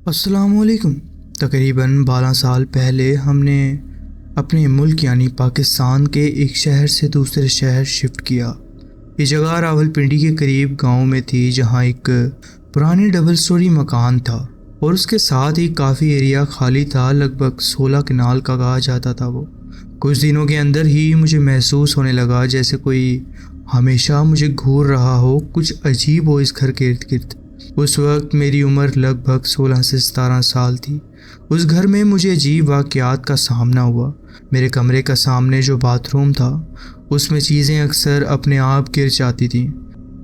अस्सलामुअलैकुम। तकरीबन 12 साल पहले हमने अपने मुल्क यानी पाकिस्तान के एक शहर से दूसरे शहर शिफ्ट किया। ये जगह रावलपिंडी के करीब गांव में थी, जहां एक पुरानी डबल स्टोरी मकान था और उसके साथ ही काफ़ी एरिया खाली था। लगभग 16 कनाल का कहा जाता था वो। कुछ दिनों के अंदर ही मुझे महसूस होने लगा जैसे कोई हमेशा मुझे घूर रहा हो, कुछ अजीब हो इस घर के इर्द गिर्द। उस वक्त मेरी उम्र लगभग 16 से 17 साल थी। उस घर में मुझे अजीब वाक़यात का सामना हुआ। मेरे कमरे का सामने जो बाथरूम था उसमें चीज़ें अक्सर अपने आप गिर जाती थीं।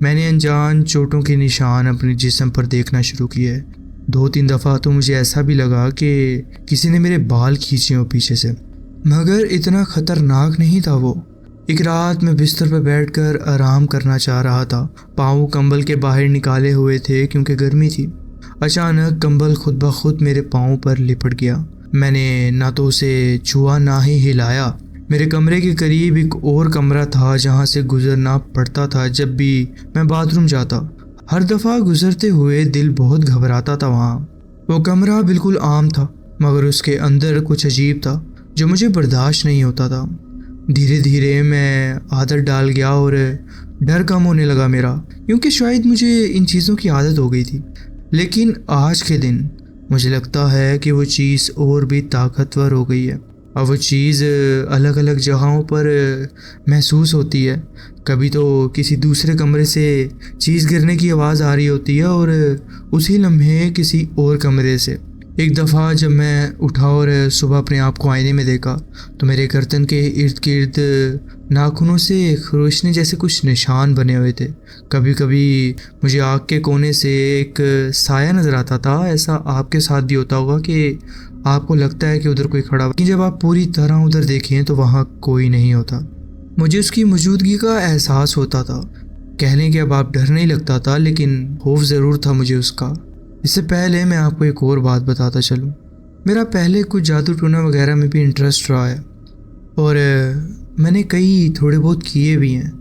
मैंने अनजान चोटों के निशान अपने जिस्म पर देखना शुरू किए। 2-3 दफ़ा तो मुझे ऐसा भी लगा कि किसी ने मेरे बाल खींचे हो पीछे से, मगर इतना ख़तरनाक नहीं था वो। एक रात मैं बिस्तर पर बैठकर आराम करना चाह रहा था। पाँव कंबल के बाहर निकाले हुए थे क्योंकि गर्मी थी। अचानक कंबल खुद ब खुद मेरे पाँव पर लिपट गया। मैंने ना तो उसे छुआ ना ही हिलाया। मेरे कमरे के करीब एक और कमरा था जहाँ से गुजरना पड़ता था जब भी मैं बाथरूम जाता। हर दफ़ा गुजरते हुए दिल बहुत घबराता था। वहाँ वो कमरा बिल्कुल आम था, मगर उसके अंदर कुछ अजीब था जो मुझे बर्दाश्त नहीं होता था। धीरे धीरे मैं आदत डाल गया और डर कम होने लगा मेरा, क्योंकि शायद मुझे इन चीज़ों की आदत हो गई थी। लेकिन आज के दिन मुझे लगता है कि वो चीज़ और भी ताकतवर हो गई है। अब वो चीज़ अलग अलग जगहों पर महसूस होती है। कभी तो किसी दूसरे कमरे से चीज़ गिरने की आवाज़ आ रही होती है और उसी लम्हे किसी और कमरे से। एक दफ़ा जब मैं उठा और सुबह अपने आप को आईने में देखा तो मेरे गर्दन के इर्द गिर्द नाखूनों से खरोंचने जैसे कुछ निशान बने हुए थे। कभी कभी मुझे आँख के कोने से एक साया नज़र आता था। ऐसा आपके साथ भी होता होगा कि आपको लगता है कि उधर कोई खड़ा, लेकिन जब आप पूरी तरह उधर देखें तो वहाँ कोई नहीं होता। मुझे उसकी मौजूदगी का एहसास होता था। कहने के अब आप डर नहीं लगता था, लेकिन खौफ ज़रूर था मुझे उसका। इससे पहले मैं आपको एक और बात बताता चलूँ। मेरा पहले कुछ जादू टोना वगैरह में भी इंटरेस्ट रहा है और मैंने कई थोड़े बहुत किए भी हैं,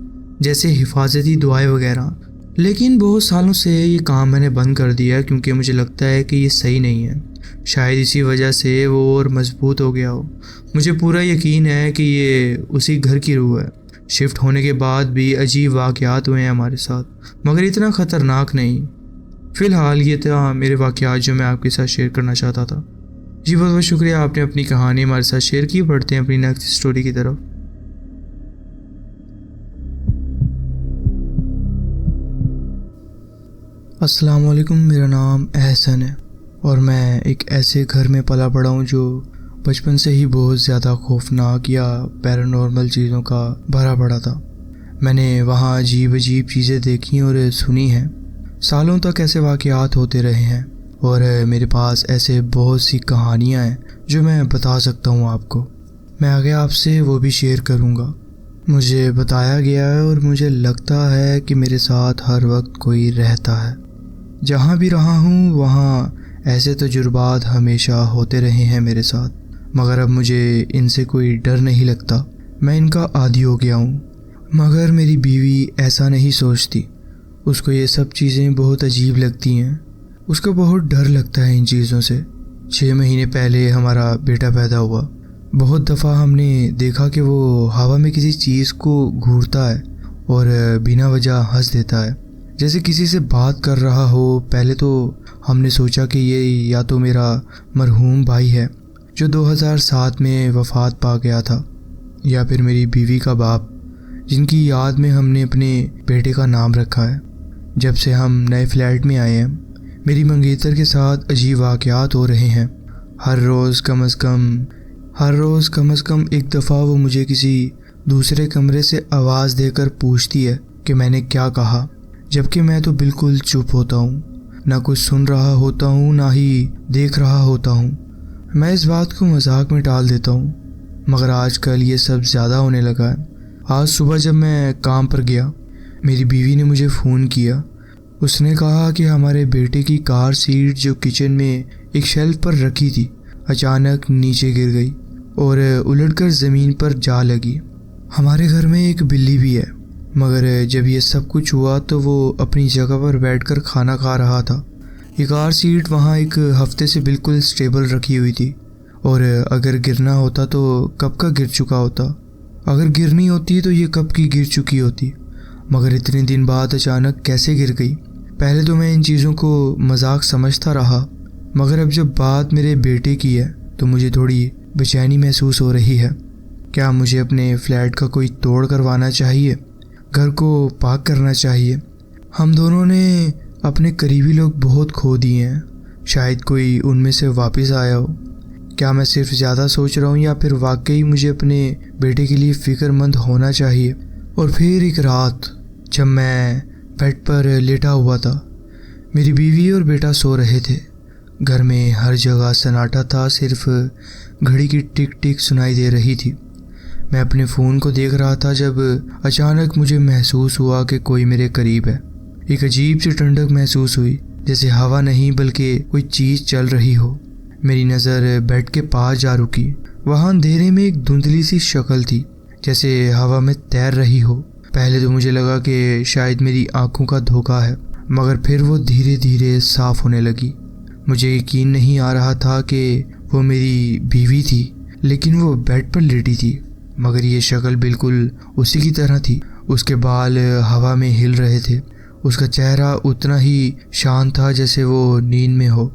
जैसे हिफाजती दुआएं वगैरह। लेकिन बहुत सालों से ये काम मैंने बंद कर दिया क्योंकि मुझे लगता है कि ये सही नहीं है। शायद इसी वजह से वो और मजबूत हो गया हो। मुझे पूरा यकीन है कि ये उसी घर की रूह है। शिफ्ट होने के बाद भी अजीब वाक़यात हुए हैं हमारे साथ, मगर इतना ख़तरनाक नहीं। फ़िलहाल ये था मेरे वाक़यात जो मैं आपके साथ शेयर करना चाहता था। जी बहुत बहुत शुक्रिया, आपने अपनी कहानी हमारे साथ शेयर की। बढ़ते हैं अपनी नेक्स्ट स्टोरी की तरफ। अस्सलाम वालेकुम, मेरा नाम एहसन है और मैं एक ऐसे घर में पला बड़ा हूँ जो बचपन से ही बहुत ज़्यादा खौफनाक या पैरानॉर्मल चीज़ों का भरा पड़ा था। मैंने वहाँ अजीब अजीब चीज़ें देखी और सुनी हैं। सालों तक ऐसे वाक़यात होते रहे हैं और मेरे पास ऐसे बहुत सी कहानियाँ हैं जो मैं बता सकता हूँ आपको। मैं आगे आपसे वो भी शेयर करूँगा। मुझे बताया गया है और मुझे लगता है कि मेरे साथ हर वक्त कोई रहता है। जहाँ भी रहा हूँ वहाँ ऐसे तजुर्बात हमेशा होते रहे हैं मेरे साथ, मगर अब मुझे इनसे कोई डर नहीं लगता। मैं इनका आदी हो गया हूँ। मगर मेरी बीवी ऐसा नहीं सोचती। उसको ये सब चीज़ें बहुत अजीब लगती हैं। उसको बहुत डर लगता है इन चीज़ों से। 6 महीने पहले हमारा बेटा पैदा हुआ। बहुत दफ़ा हमने देखा कि वो हवा में किसी चीज़ को घूरता है और बिना वजह हंस देता है, जैसे किसी से बात कर रहा हो। पहले तो हमने सोचा कि ये या तो मेरा मरहूम भाई है जो 2007 में वफ़ात पा गया था, या फिर मेरी बीवी का बाप, जिनकी याद में हमने अपने बेटे का नाम रखा है। जब से हम नए फ्लैट में आए हैं, मेरी मंगेतर के साथ अजीब वाक़यात हो रहे हैं। हर रोज़ कम से कम एक दफ़ा वो मुझे किसी दूसरे कमरे से आवाज़ देकर पूछती है कि मैंने क्या कहा, जबकि मैं तो बिल्कुल चुप होता हूँ। ना कुछ सुन रहा होता हूँ ना ही देख रहा होता हूँ। मैं इस बात को मजाक में टाल देता हूँ, मगर आजकल ये सब ज़्यादा होने लगा है। आज सुबह जब मैं काम पर गया, मेरी बीवी ने मुझे फ़ोन किया। उसने कहा कि हमारे बेटे की कार सीट जो किचन में एक शेल्फ पर रखी थी, अचानक नीचे गिर गई और उलटकर ज़मीन पर जा लगी। हमारे घर में एक बिल्ली भी है, मगर जब ये सब कुछ हुआ तो वो अपनी जगह पर बैठकर खाना खा रहा था। ये कार सीट वहाँ एक हफ्ते से बिल्कुल स्टेबल रखी हुई थी और अगर गिरना होता तो कब का गिर चुका होता। अगर गिरनी होती तो ये कब की गिर चुकी होती, मगर इतने दिन बाद अचानक कैसे गिर गई। पहले तो मैं इन चीज़ों को मजाक समझता रहा, मगर अब जब बात मेरे बेटे की है तो मुझे थोड़ी बेचैनी महसूस हो रही है। क्या मुझे अपने फ्लैट का कोई तोड़ करवाना चाहिए, घर को पाक करना चाहिए? हम दोनों ने अपने करीबी लोग बहुत खो दिए हैं, शायद कोई उनमें से वापस आया हो। क्या मैं सिर्फ ज़्यादा सोच रहा हूँ या फिर वाकई मुझे अपने बेटे के लिए फ़िक्रमंद होना चाहिए? और फिर एक रात जब मैं बेड पर लेटा हुआ था, मेरी बीवी और बेटा सो रहे थे। घर में हर जगह सन्नाटा था, सिर्फ घड़ी की टिक टिक सुनाई दे रही थी। मैं अपने फ़ोन को देख रहा था जब अचानक मुझे महसूस हुआ कि कोई मेरे करीब है। एक अजीब सी ठंडक महसूस हुई, जैसे हवा नहीं बल्कि कोई चीज़ चल रही हो। मेरी नज़र बेड के पास जा रुकी। वहाँ अंधेरे में एक धुंधली सी शक्ल थी, जैसे हवा में तैर रही हो। पहले तो मुझे लगा कि शायद मेरी आंखों का धोखा है, मगर फिर वो धीरे धीरे साफ होने लगी। मुझे यकीन नहीं आ रहा था कि वो मेरी बीवी थी, लेकिन वो बेड पर लेटी थी, मगर ये शक्ल बिल्कुल उसी की तरह थी। उसके बाल हवा में हिल रहे थे, उसका चेहरा उतना ही शांत था जैसे वो नींद में हो,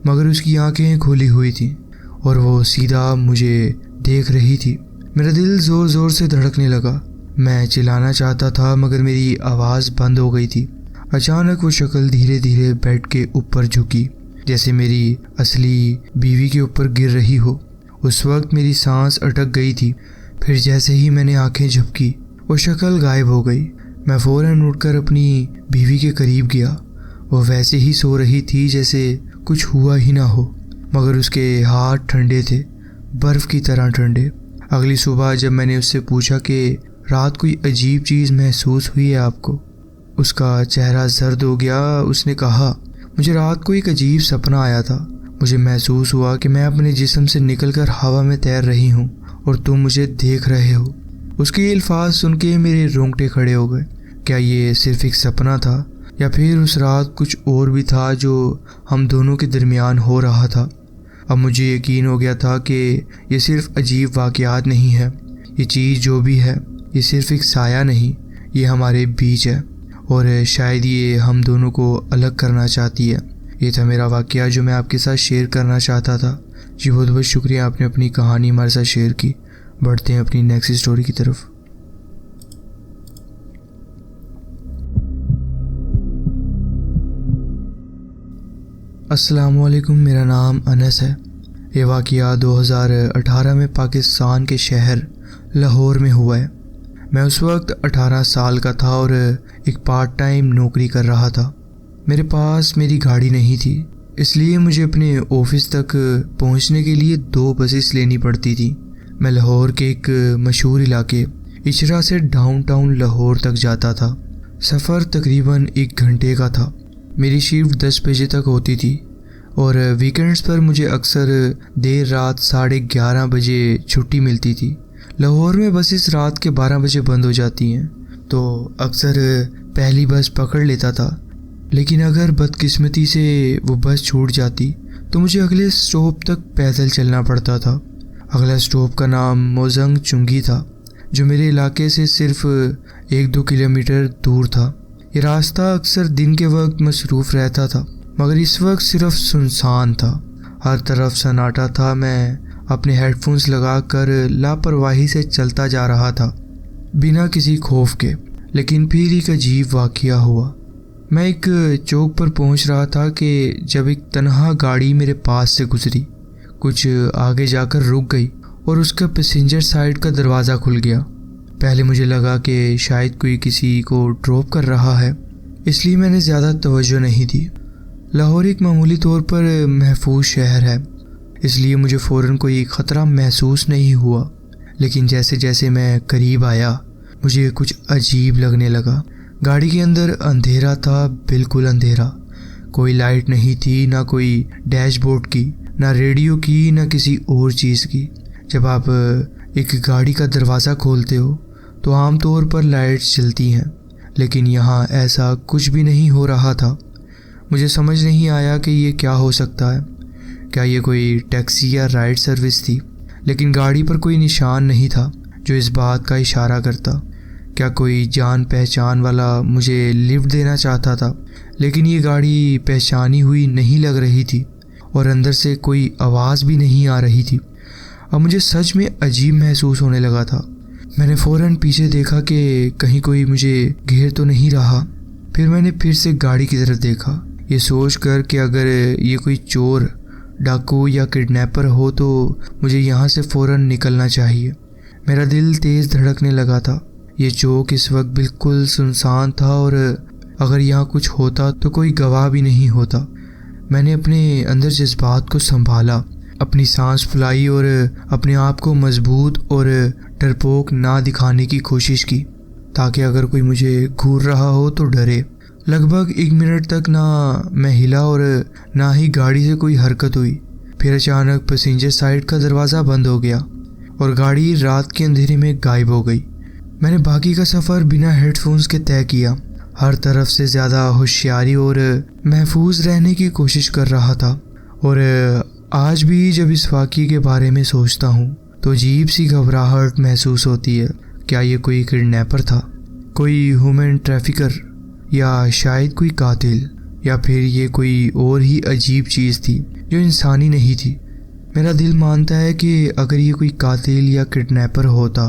मगर उसकी आंखें खुली हुई थीं और वो सीधा मुझे देख रही थी। मेरा दिल ज़ोर ज़ोर से धड़कने लगा। मैं चिल्लाना चाहता था मगर मेरी आवाज़ बंद हो गई थी। अचानक वो शक्ल धीरे धीरे बेड के ऊपर झुकी, जैसे मेरी असली बीवी के ऊपर गिर रही हो। उस वक्त मेरी सांस अटक गई थी। फिर जैसे ही मैंने आंखें झपकी, वो शक्ल गायब हो गई। मैं फ़ौरन उठकर अपनी बीवी के करीब गया। वो वैसे ही सो रही थी जैसे कुछ हुआ ही ना हो, मगर उसके हाथ ठंडे थे, बर्फ़ की तरह ठंडे। अगली सुबह जब मैंने उससे पूछा कि रात कोई अजीब चीज़ महसूस हुई है आपको, उसका चेहरा जर्द हो गया। उसने कहा, मुझे रात को एक अजीब सपना आया था। मुझे महसूस हुआ कि मैं अपने जिस्म से निकलकर हवा में तैर रही हूँ और तुम मुझे देख रहे हो। उसके ये अल्फाज सुन के मेरे रोंगटे खड़े हो गए। क्या ये सिर्फ एक सपना था या फिर उस रात कुछ और भी था जो हम दोनों के दरमियान हो रहा था? अब मुझे यकीन हो गया था कि ये सिर्फ अजीब वाक़यात नहीं है। ये चीज़ जो भी है, ये सिर्फ एक साया नहीं, ये हमारे बीच है और शायद ये हम दोनों को अलग करना चाहती है। ये था मेरा वाक़या जो मैं आपके साथ शेयर करना चाहता था। जी बहुत बहुत शुक्रिया, आपने अपनी कहानी हमारे साथ शेयर की। बढ़ते हैं अपनी नेक्स्ट स्टोरी की तरफ। अस्सलामुअलैकुम, मेरा नाम अनस है। ये वाक़या 2018 में पाकिस्तान के शहर लाहौर में हुआ है। मैं उस वक्त 18 साल का था और एक पार्ट टाइम नौकरी कर रहा था। मेरे पास मेरी गाड़ी नहीं थी, इसलिए मुझे अपने ऑफिस तक पहुंचने के लिए 2 बसेस लेनी पड़ती थी। मैं लाहौर के एक मशहूर इलाके इचरा से डाउनटाउन लाहौर तक जाता था। सफ़र तकरीबन 1 घंटे का था। मेरी शिफ्ट 10 बजे तक होती थी और वीकेंड्स पर मुझे अक्सर देर रात 11:30 बजे छुट्टी मिलती थी। लाहौर में बसेस रात के 12 बजे बंद हो जाती हैं, तो अक्सर पहली बस पकड़ लेता था। लेकिन अगर बदकिस्मती से वो बस छूट जाती तो मुझे अगले स्टॉप तक पैदल चलना पड़ता था। अगला स्टॉप का नाम मोजंग चुंगी था, जो मेरे इलाके से सिर्फ 1-2 किलोमीटर दूर था। ये रास्ता अक्सर दिन के वक्त मसरूफ़ रहता था, मगर इस वक्त सिर्फ सुनसान था। हर तरफ सन्नाटा था। मैं अपने हेडफोन्स लगाकर लापरवाही से चलता जा रहा था, बिना किसी खौफ के। लेकिन फिर एक अजीब वाक़या हुआ। मैं एक चौक पर पहुंच रहा था कि जब एक तन्हा गाड़ी मेरे पास से गुजरी। कुछ आगे जाकर रुक गई और उसका पैसेंजर साइड का दरवाज़ा खुल गया। पहले मुझे लगा कि शायद कोई किसी को ड्रॉप कर रहा है, इसलिए मैंने ज़्यादा तवज्जो नहीं दी। लाहौर एक मामूली तौर पर महफूज शहर है, इसलिए मुझे फ़ौरन कोई ख़तरा महसूस नहीं हुआ। लेकिन जैसे जैसे मैं करीब आया, मुझे कुछ अजीब लगने लगा। गाड़ी के अंदर अंधेरा था, बिल्कुल अंधेरा। कोई लाइट नहीं थी, ना कोई डैशबोर्ड की, ना रेडियो की, ना किसी और चीज़ की। जब आप एक गाड़ी का दरवाज़ा खोलते हो तो आमतौर पर लाइट्स जलती हैं, लेकिन यहाँ ऐसा कुछ भी नहीं हो रहा था। मुझे समझ नहीं आया कि ये क्या हो सकता है। क्या ये कोई टैक्सी या राइड सर्विस थी? लेकिन गाड़ी पर कोई निशान नहीं था जो इस बात का इशारा करता। क्या कोई जान पहचान वाला मुझे लिफ्ट देना चाहता था? लेकिन ये गाड़ी पहचानी हुई नहीं लग रही थी और अंदर से कोई आवाज़ भी नहीं आ रही थी। अब मुझे सच में अजीब महसूस होने लगा था। मैंने फ़ौरन पीछे देखा कि कहीं कोई मुझे घेर तो नहीं रहा। फिर मैंने फिर से गाड़ी की तरफ देखा, ये सोच कर कि अगर ये कोई चोर, डाकू या किडनैपर हो तो मुझे यहाँ से फ़ौरन निकलना चाहिए। मेरा दिल तेज़ धड़कने लगा था। ये चौक इस वक्त बिल्कुल सुनसान था और अगर यहाँ कुछ होता तो कोई गवाह भी नहीं होता। मैंने अपने अंदर जज्बात को संभाला, अपनी सांस फुलाई और अपने आप को मजबूत और डरपोक ना दिखाने की कोशिश की, ताकि अगर कोई मुझे घूर रहा हो तो डरे। लगभग 1 मिनट तक ना मैं हिला और ना ही गाड़ी से कोई हरकत हुई। फिर अचानक पैसेंजर साइड का दरवाज़ा बंद हो गया और गाड़ी रात के अंधेरे में गायब हो गई। मैंने बाकी का सफ़र बिना हेडफोन्स के तय किया, हर तरफ से ज़्यादा होशियारी और महफूज रहने की कोशिश कर रहा था। और आज भी जब इस वाक़ये के बारे में सोचता हूँ तो अजीब सी घबराहट महसूस होती है। क्या ये कोई किडनैपर था, कोई ह्यूमन ट्रैफिकर, या शायद कोई कातिल, या फिर ये कोई और ही अजीब चीज़ थी जो इंसानी नहीं थी। मेरा दिल मानता है कि अगर ये कोई कातिल या किडनैपर होता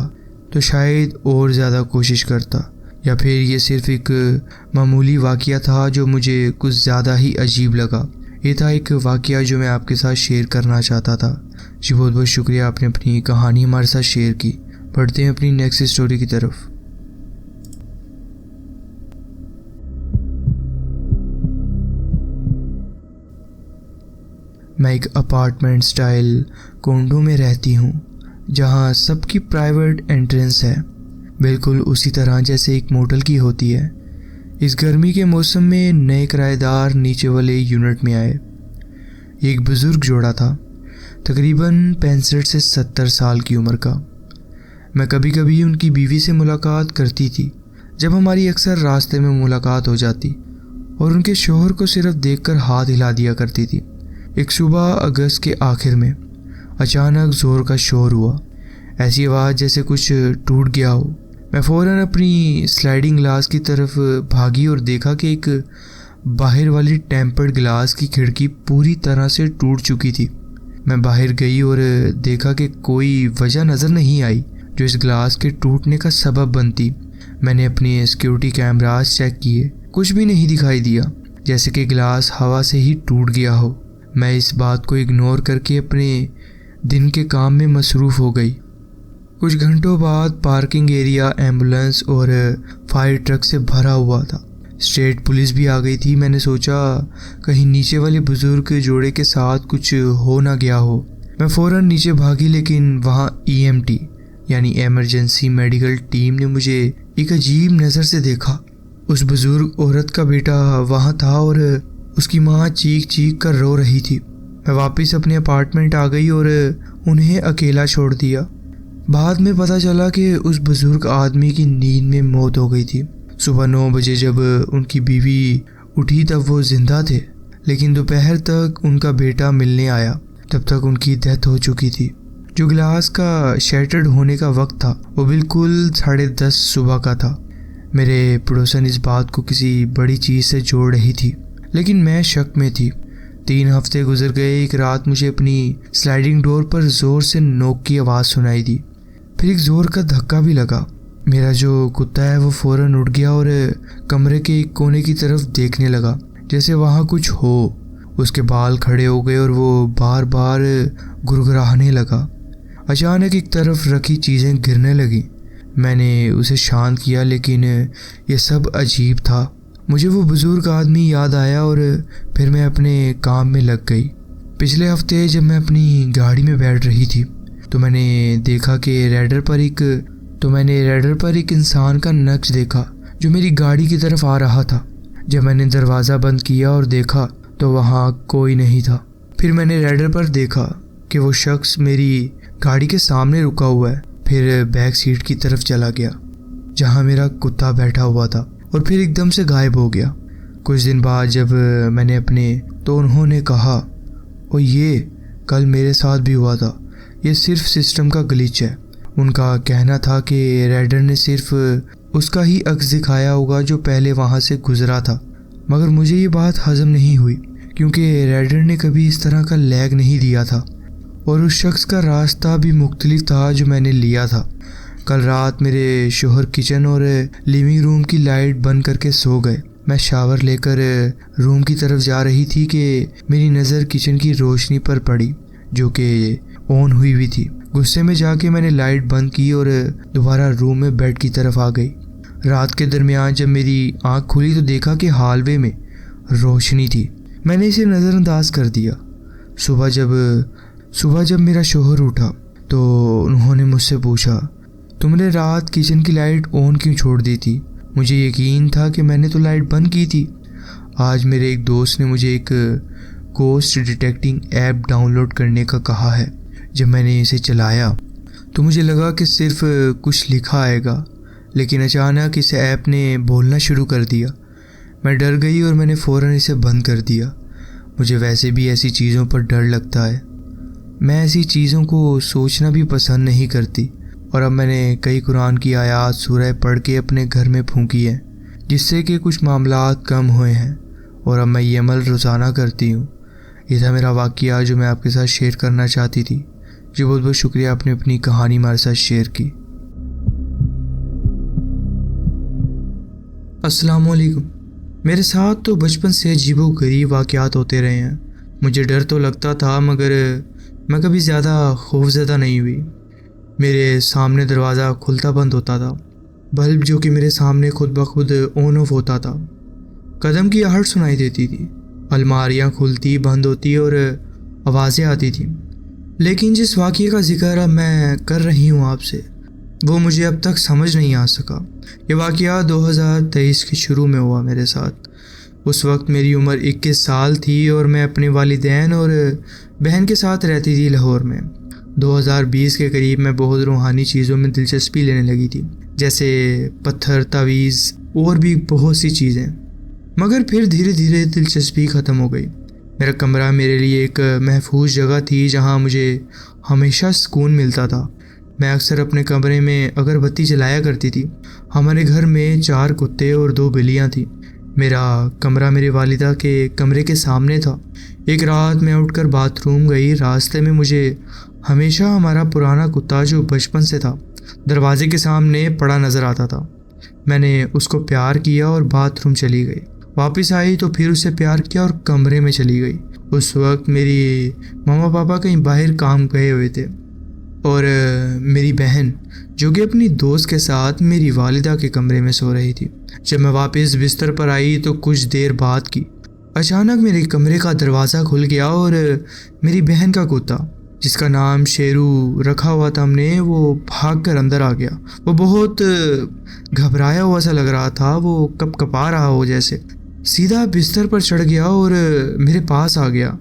तो शायद और ज़्यादा कोशिश करता, या फिर ये सिर्फ एक मामूली वाक़या था जो मुझे कुछ ज़्यादा ही अजीब लगा। ये था एक वाक़या जो मैं आपके साथ शेयर करना चाहता था। जी बहुत बहुत शुक्रिया, आपने अपनी कहानी हमारे साथ शेयर की। बढ़ते हैं अपनी नेक्स्ट स्टोरी की तरफ। मैं एक अपार्टमेंट स्टाइल कोंडो में रहती हूँ जहाँ सबकी प्राइवेट एंट्रेंस है, बिल्कुल उसी तरह जैसे एक मोटल की होती है। इस गर्मी के मौसम में नए किराएदार नीचे वाले यूनिट में आए। एक बुज़ुर्ग जोड़ा था, तकरीबन 65 से 70 साल की उम्र का। मैं कभी कभी उनकी बीवी से मुलाकात करती थी जब हमारी अक्सर रास्ते में मुलाकात हो जाती, और उनके शौहर को सिर्फ देखकर हाथ हिला दिया करती थी। एक सुबह अगस्त के आखिर में अचानक ज़ोर का शोर हुआ, ऐसी आवाज़ जैसे कुछ टूट गया हो। मैं फ़ौरन अपनी स्लाइडिंग ग्लास की तरफ भागी और देखा कि एक बाहर वाली टेम्पर्ड ग्लास की खिड़की पूरी तरह से टूट चुकी थी। मैं बाहर गई और देखा कि कोई वजह नज़र नहीं आई जो इस ग्लास के टूटने का सबब बनती। मैंने अपने सिक्योरिटी कैमरास चेक किए, कुछ भी नहीं दिखाई दिया, जैसे कि ग्लास हवा से ही टूट गया हो। मैं इस बात को इग्नोर करके अपने दिन के काम में मसरूफ़ हो गई। कुछ घंटों बाद पार्किंग एरिया एम्बुलेंस और फायर ट्रक से भरा हुआ था। स्टेट पुलिस भी आ गई थी। मैंने सोचा कहीं नीचे वाले बुजुर्ग जोड़े के साथ कुछ हो ना गया हो। मैं फ़ौरन नीचे भागी, लेकिन वहाँ EMT यानी एमरजेंसी मेडिकल टीम ने मुझे एक अजीब नज़र से देखा। उस बुजुर्ग औरत का बेटा वहाँ था और उसकी माँ चीख चीख कर रो रही थी। मैं वापस अपने अपार्टमेंट आ गई और उन्हें अकेला छोड़ दिया। बाद में पता चला कि उस बुजुर्ग आदमी की नींद में मौत हो गई थी। सुबह 9 बजे जब उनकी बीवी उठी तब वो जिंदा थे, लेकिन दोपहर तक उनका बेटा मिलने आया तब तक उनकी डेथ हो चुकी थी। जो ग्लास का शैटर्ड होने का वक्त था वो बिल्कुल 10:30 सुबह का था। मेरे पड़ोसन इस बात को किसी बड़ी चीज़ से जोड़ रही थी, लेकिन मैं शक में थी। 3 हफ्ते गुजर गए। एक रात मुझे अपनी स्लाइडिंग डोर पर ज़ोर से नोक की आवाज़ सुनाई दी। फिर एक ज़ोर का धक्का भी लगा। मेरा जो कुत्ता है वो फ़ौरन उठ गया और कमरे के एक कोने की तरफ देखने लगा, जैसे वहाँ कुछ हो। उसके बाल खड़े हो गए और वो बार बार गुरगुराने लगा। अचानक एक तरफ रखी चीज़ें गिरने लगीं। मैंने उसे शांत किया, लेकिन ये सब अजीब था। मुझे वो बुज़ुर्ग आदमी याद आया और फिर मैं अपने काम में लग गई। पिछले हफ्ते जब मैं अपनी गाड़ी में बैठ रही थी तो मैंने देखा कि रैडर पर एक इंसान का नक्श देखा जो मेरी गाड़ी की तरफ आ रहा था। जब मैंने दरवाज़ा बंद किया और देखा तो वहाँ कोई नहीं था। फिर मैंने रैडर पर देखा कि वो शख्स मेरी गाड़ी के सामने रुका हुआ है, फिर बैक सीट की तरफ चला गया जहाँ मेरा कुत्ता बैठा हुआ था, और फिर एकदम से गायब हो गया। कुछ दिन बाद जब मैंने अपने तो उन्होंने कहा, और ये कल मेरे साथ भी हुआ था, ये सिर्फ सिस्टम का ग्लिच है। उनका कहना था कि रेडर ने सिर्फ उसका ही अक्स दिखाया होगा जो पहले वहाँ से गुजरा था। मगर मुझे ये बात हजम नहीं हुई क्योंकि रेडर ने कभी इस तरह का लैग नहीं दिया था और उस शख्स का रास्ता भी मुख्तलिफ था जो मैंने लिया था। कल रात मेरे शोहर किचन और लिविंग रूम की लाइट बंद करके सो गए। मैं शावर लेकर रूम की तरफ जा रही थी कि मेरी नज़र किचन की रोशनी पर पड़ी जो कि ऑन हुई थी। गुस्से में जाके मैंने लाइट बंद की और दोबारा रूम में बेड की तरफ आ गई। रात के दरमियान जब मेरी आंख खुली तो देखा कि हॉलवे में रोशनी थी। मैंने इसे नज़रअंदाज कर दिया। सुबह जब मेरा शोहर उठा तो उन्होंने मुझसे पूछा, तुमने रात किचन की लाइट ऑन क्यों छोड़ दी थी? मुझे यकीन था कि मैंने तो लाइट बंद की थी। आज मेरे एक दोस्त ने मुझे एक गोस्ट डिटेक्टिंग ऐप डाउनलोड करने का कहा है। जब मैंने इसे चलाया तो मुझे लगा कि सिर्फ कुछ लिखा आएगा, लेकिन अचानक इस ऐप ने बोलना शुरू कर दिया। मैं डर गई और मैंने फ़ौरन इसे बंद कर दिया। मुझे वैसे भी ऐसी चीज़ों पर डर लगता है। मैं ऐसी चीज़ों को सोचना भी पसंद नहीं करती और अब मैंने कई कुरान की आयात सूरह पढ़ के अपने घर में फूंकी है जिससे कि कुछ मामलात कम हुए हैं और अब मैं ये अमल रोज़ाना करती हूँ। ये था मेरा वाक़या जो मैं आपके साथ शेयर करना चाहती थी। जी बहुत बहुत शुक्रिया, आपने अपनी कहानी हमारे साथ शेयर की। अस्सलाम वालेकुम। मेरे साथ तो बचपन से अजीबोगरीब वाक़यात होते रहे हैं। मुझे डर तो लगता था मगर मैं कभी ज़्यादा खौफज़दा नहीं हुई। मेरे सामने दरवाज़ा खुलता बंद होता था, बल्ब जो कि मेरे सामने खुद ब खुद ऑन ऑफ होता था, कदम की आहट सुनाई देती थी, अलमारियाँ खुलती बंद होती और आवाज़ें आती थी। लेकिन जिस वाक़ये का जिक्र अब मैं कर रही हूँ आपसे, वो मुझे अब तक समझ नहीं आ सका। ये वाक़या 2023 के शुरू में हुआ मेरे साथ। उस वक्त मेरी उम्र 21 साल थी और मैं अपने वालिदैन और बहन के साथ रहती थी लाहौर में। 2020 के करीब मैं बहुत रूहानी चीज़ों में दिलचस्पी लेने लगी थी, जैसे पत्थर, तावीज़ और भी बहुत सी चीज़ें। मगर फिर धीरे धीरे दिलचस्पी ख़त्म हो गई। मेरा कमरा मेरे लिए एक महफूज जगह थी जहाँ मुझे हमेशा सुकून मिलता था। मैं अक्सर अपने कमरे में अगरबत्ती जलाया करती थी। हमारे घर में 4 कुत्ते और 2 बिल्लियाँ थीं। मेरा कमरा मेरी वालिदा के कमरे के सामने था। एक रात मैं उठकर बाथरूम गई। रास्ते में मुझे हमेशा हमारा पुराना कुत्ता जो बचपन से था दरवाजे के सामने पड़ा नज़र आता था। मैंने उसको प्यार किया और बाथरूम चली गई। वापस आई तो फिर उसे प्यार किया और कमरे में चली गई। उस वक्त मेरी मम्मा पापा कहीं बाहर काम गए हुए थे और मेरी बहन जो कि अपनी दोस्त के साथ मेरी वालिदा के कमरे में सो रही थी। जब मैं वापस बिस्तर पर आई तो कुछ देर बाद की अचानक मेरे कमरे का दरवाज़ा खुल गया और मेरी बहन का कुत्ता, जिसका नाम शेरू रखा हुआ था हमने, वो भागकर अंदर आ गया। वो बहुत घबराया हुआ सा लग रहा था, वो कपकपा रहा हो जैसे। सीधा बिस्तर पर चढ़ गया और मेरे पास आ गया।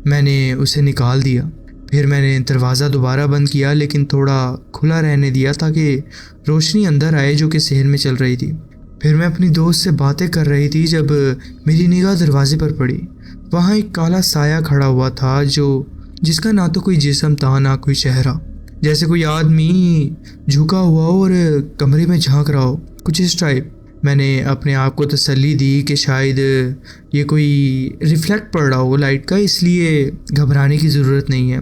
मैंने उसे निकाल दिया। फिर मैंने दरवाज़ा दोबारा बंद किया, लेकिन थोड़ा खुला रहने दिया ताकि रोशनी अंदर आए जो कि शहर में चल रही थी। फिर मैं अपनी दोस्त से बातें कर रही थी जब मेरी निगाह दरवाजे पर पड़ी। वहाँ एक काला साया खड़ा हुआ था जिसका ना तो कोई जिस्म था ना कोई चेहरा, जैसे कोई आदमी झुका हुआ और कमरे में झांक रहा हो, कुछ इस टाइप। मैंने अपने आप को तसल्ली दी कि शायद ये कोई रिफ्लेक्ट पड़ रहा हो लाइट का, इसलिए घबराने की ज़रूरत नहीं है।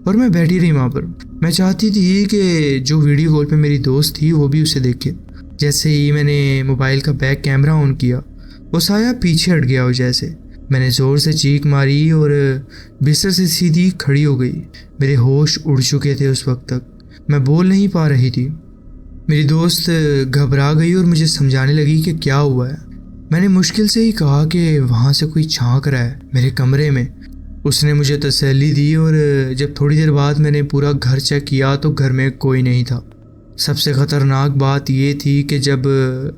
और मैं बैठी रही वहाँ पर। मैं चाहती थी कि जो वीडियो कॉल पे मेरी दोस्त थी वो भी उसे देखे। जैसे ही मैंने मोबाइल का बैक कैमरा ऑन किया, वो साया पीछे हट गया हो जैसे। मैंने ज़ोर से चीख मारी और बिस्तर से सीधी खड़ी हो गई। मेरे होश उड़ चुके थे उस वक्त तक। मैं बोल नहीं पा रही थी। मेरी दोस्त घबरा गई और मुझे समझाने लगी कि क्या हुआ है। मैंने मुश्किल से ही कहा कि वहाँ से कोई झांक रहा है मेरे कमरे में। उसने मुझे तसल्ली दी और जब थोड़ी देर बाद मैंने पूरा घर चेक किया तो घर में कोई नहीं था। सबसे ख़तरनाक बात ये थी कि जब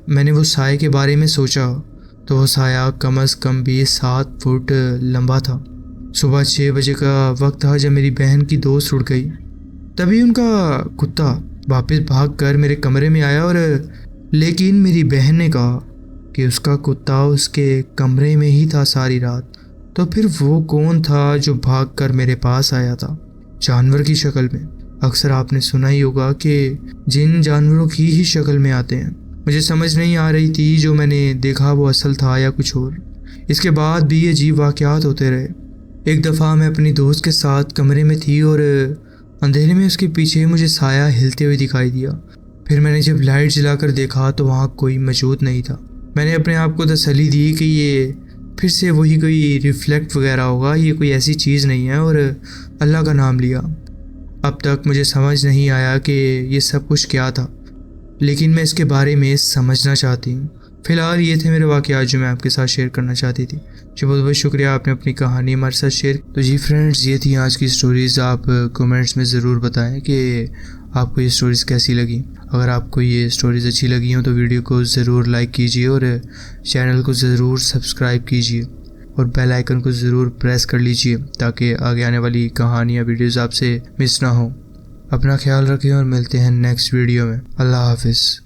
मैंने वो साए के बारे में सोचा तो वो साया कम अज़ कम 7 फुट लंबा था। सुबह 6 बजे का वक्त था जब मेरी बहन की दोस्त उठ गई। तभी उनका कुत्ता वापस भागकर मेरे कमरे में आया और लेकिन मेरी बहन ने कहा कि उसका कुत्ता उसके कमरे में ही था सारी रात, तो फिर वो कौन था जो भागकर मेरे पास आया था जानवर की शक्ल में। अक्सर आपने सुना ही होगा कि जिन जानवरों की ही शक्ल में आते हैं। मुझे समझ नहीं आ रही थी जो मैंने देखा वो असल था या कुछ और। इसके बाद भी अजीब वाक़यात होते रहे। एक दफ़ा मैं अपनी दोस्त के साथ कमरे में थी और अंधेरे में उसके पीछे मुझे साया हिलते हुए दिखाई दिया। फिर मैंने जब लाइट जलाकर देखा तो वहाँ कोई मौजूद नहीं था। मैंने अपने आप को तसल्ली दी कि ये फिर से वही कोई रिफ्लेक्ट वगैरह होगा, ये कोई ऐसी चीज़ नहीं है, और अल्लाह का नाम लिया। अब तक मुझे समझ नहीं आया कि ये सब कुछ क्या था, लेकिन मैं इसके बारे में समझना चाहती हूँ। फ़िलहाल ये थे मेरे वाक़यात जो मैं आपके साथ शेयर करना चाहती थी। जी बहुत बहुत शुक्रिया, आपने अपनी कहानी हमारे साथ शेयर। तो जी फ्रेंड्स, ये थी आज की स्टोरीज़। आप कमेंट्स में ज़रूर बताएं कि आपको ये स्टोरीज़ कैसी लगी। अगर आपको ये स्टोरीज़ अच्छी लगी हो तो वीडियो को ज़रूर लाइक कीजिए और चैनल को ज़रूर सब्सक्राइब कीजिए और बेल आइकन को ज़रूर प्रेस कर लीजिए ताकि आगे आने वाली कहानियाँ वीडियोज़ आपसे मिस ना हो। अपना ख्याल रखें और मिलते हैं नेक्स्ट वीडियो में। अल्लाह हाफिज़।